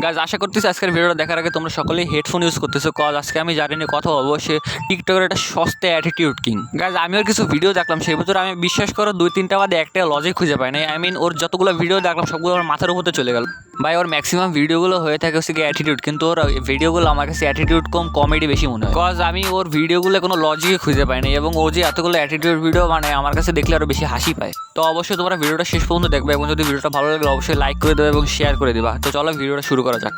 Guys আশা করতেছি আজকের ভিডিওটা দেখার আগে তোমরা সকলেই হেডফোন ইউজ করতেছো, কজ আজকে আমি জানি না কথা বলবো সে টিকটকের একটা সস্তা অ্যাটিটিউড কিং। গাইজ আমি ওর কিছু ভিডিও দেখলাম, সেই ভিতরে আমি বিশ্বাস করো 2-3টা বাদে একটা লজিক খুঁজে পাই না। আই মিন ওর যতগুলো ভিডিও দেখলাম সবগুলো আমার মাথার উপরে চলে গেল। ভাই ওর ম্যাক্সিমাম ভিডিওগুলো হয়ে থাকে হচ্ছে কি অ্যাটিটিউড, কিন্তু ওর ভিডিওগুলো আমার কাছে অ্যাটিটিউড কম কমেডি বেশি মনে হয়। কজ আমি ওর ভিডিওগুলো কোনো লজিকই খুঁজে পাই না, এবং ও যে এতগুলো অ্যাটিটিউড ভিডিও মানে আমার কাছে দেখলে আরও বেশি হাসি পায়। তো অবশ্যই তোমরা ভিডিওটা শেষ পর্যন্ত দেখবে, এবং যদি ভিডিওটা ভালো লাগলে অবশ্যই লাইক করে দেবে এবং শেয়ার করে দেবা। তো চলো ভিডিওটা শুরু করা যাক।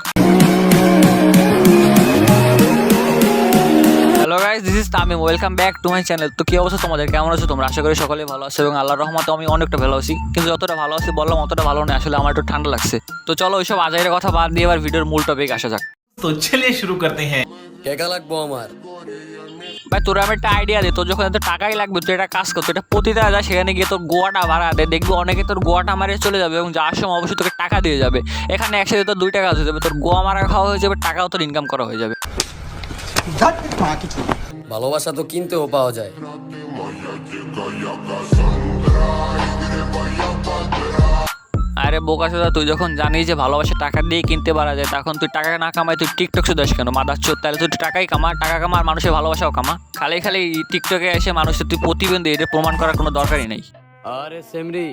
Hello guys, this is Tamim, welcome back to my channel. তো কি অবস্থা তোমাদের, কেমন আছো তোমরা? আশা করি সকলে ভালো আছো এবং আল্লাহর রহমতে আমি অনেকটা ভালো আছি, কিন্তু যতটা ভালো আছি বললাম অতটা ভালো নয়, আসলে আমার একটু ঠান্ডা লাগছে। তো চলো ওইসব আজাইরের কথা বাদ দিয়ে এবার ভিডিওর মূল টপিক আসা যাক। তো চলিয়ে শুরু করতে হ্যাঁ। টাকা লাগবো আমার। ভাই তোরা আমি একটা আইডিয়া দিই, তোর যখন এত টাকাই লাগবে তুই একটা কাজ কর, তুই এটা প্রতিটা যা সেখানে গিয়ে তোর গোয়াটা ভাড়া দে, দেখবি অনেকে তোর গোয়াটা মারিয়ে চলে যাবে এবং যাওয়ার সময় অবশ্যই তোকে টাকা দিয়ে যাবে। এখানে একসাথে তোর 2 টাকা হয়ে যাবে, তোর গোয়া মারা খাওয়া হয়ে যাবে, টাকাও তোর ইনকাম করা হয়ে যাবে। ভালোবাসা তো কিনতেও পাওয়া যায়। আরে বোকা চোদা, তুই যখন জানিস যে ভালোবাসা টাকা দিয়ে কিনতে পারা যায়, তখন তুই টাকা না কামাই তুই টিকটক শুধাস কেন মাদার চোদ? তাহলে তুই টাকাই কামা, টাকা কামা আর মানুষের ভালোবাসাও কামা। খালি খালি টিকটকে এসে মানুষের তুই প্রতিবন্ধী, এটা প্রমাণ করার কোনো দরকারই নেই। আরে সেমরি,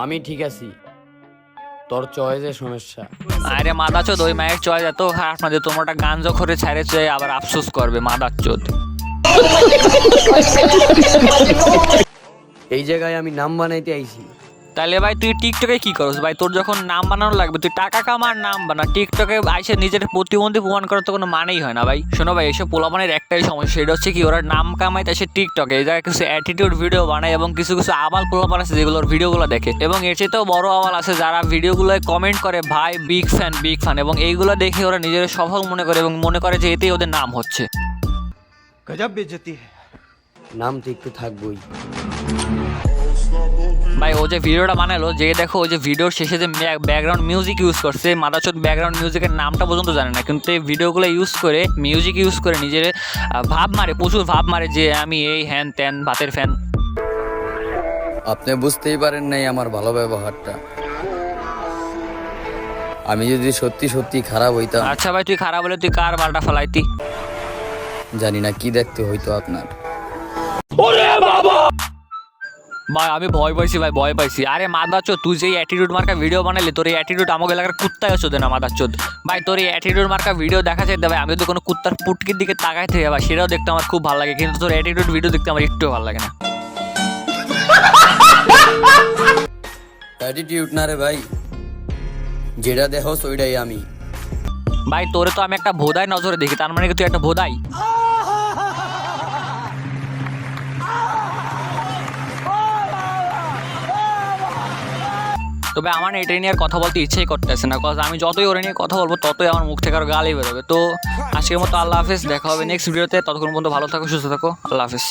আমি ঠিক আছি, তোর চয়েসের সমস্যা। আরে মাদার চোদ, ওই মায়ের চয়েস এত খারাপ না যে তোমরা একটা গাঞ্জা করে ছেড়ে চেয়ে আবার আফসোস করবে মাদার চোদ। এই জায়গায় আমি নাম বানাইতে আইছি। তাহলে ভাই তুই টিকটকে কি করছ ভাই? তোর যখন নাম বানানো লাগবে তুই টাকা কামার নাম বানা, টিকটকে আইসে নিজের প্রতিবন্ধী প্রমাণ করার তো কোনো মানেই হয় না ভাই। শোনো ভাই, এইসব পোলাপানের একটাই সমস্যা, সেটা হচ্ছে কি ওরা নাম কামাইতে আসে টিকটকে, এই জায়গায় কিছু অ্যাটিটিউড ভিডিও বানায় এবং কিছু কিছু আবাল পোলাপান আছে যেগুলোর ভিডিওগুলো দেখে, এবং এর চেয়েতেও বড় আবাল আছে যারা ভিডিওগুলোয় কমেন্ট করে ভাই বিগ ফ্যান, এবং এইগুলো দেখে ওরা নিজের সফল মনে করে এবং মনে করে যে এতেই ওদের নাম হচ্ছে। গজব বেইজ্জতি है। নাম তো একটু থাকবই। ভাই ও যে ভিডিওটা বানালো, যে দেখো ওই যে ভিডিওর শেষে যে ব্যাকগ্রাউন্ড মিউজিক ইউজ করছে, মাদারচোদ ব্যাকগ্রাউন্ড মিউজিকের নামটা পর্যন্ত জানে না, কিন্তু এই ভিডিওগুলো ইউজ করে মিউজিক ইউজ করে নিজের ভাব মারে, প্রচুর ভাব মারে যে আমি এই হ্যান ত্যান ভাতের ফ্যান। আপনি বুঝতেই পারেন নাই আমার ভালো ব্যবহারটা। আমি যদি সত্যি সত্যি খারাপ হইতাম, আচ্ছা ভাই তুই খারাপ হলে তুই কার বালটা ফেলাইতি? জানি না কি দেখতে হইতো আপনার। ভাই আমি ভয় পাইছি ভাই, ভয় পাইছি। আরে মাদারচোদ, তুই যে অ্যাটিটিউড মার্কা ভিডিও বানালি, তোর এই অ্যাটিটিউড আমাকে এলাকার কুত্তায় চোদে না মাদারচোদ। ভাই তোর এই অ্যাটিটিউড মার্কা ভিডিও দেখা চাইতে ভাই, আমি যদি কোনো কুত্তার পুটকির দিকে তাকাই থেকে ভাই সেটাও দেখতে আমার খুব ভালো লাগে, কিন্তু তোর অ্যাটিটিউড ভিডিও দেখতে আমার একটু ভালো লাগে না। অ্যাটিটিউড না রে ভাই, যেটা দেখো ওইটাই আমি। ভাই তোরে তো আমি একটা ভোদাই নজরে দেখি, তার মানে কি তুই একটা ভোদাই? তবে আমার এটা নিয়ে আর কথা বলতে ইচ্ছেই করতেছে না, কজ আমি যতই ওরা নিয়ে কথা বলবো ততই আমার মুখ থেকে আরো গালি বেরোবে। তো আজকের মতো আল্লাহ হাফেজ, দেখা হবে নেক্সট ভিডিওতে। ততক্ষণ পর্যন্ত ভালো থাকো, সুস্থ থাকো, আল্লাহ হাফেজ।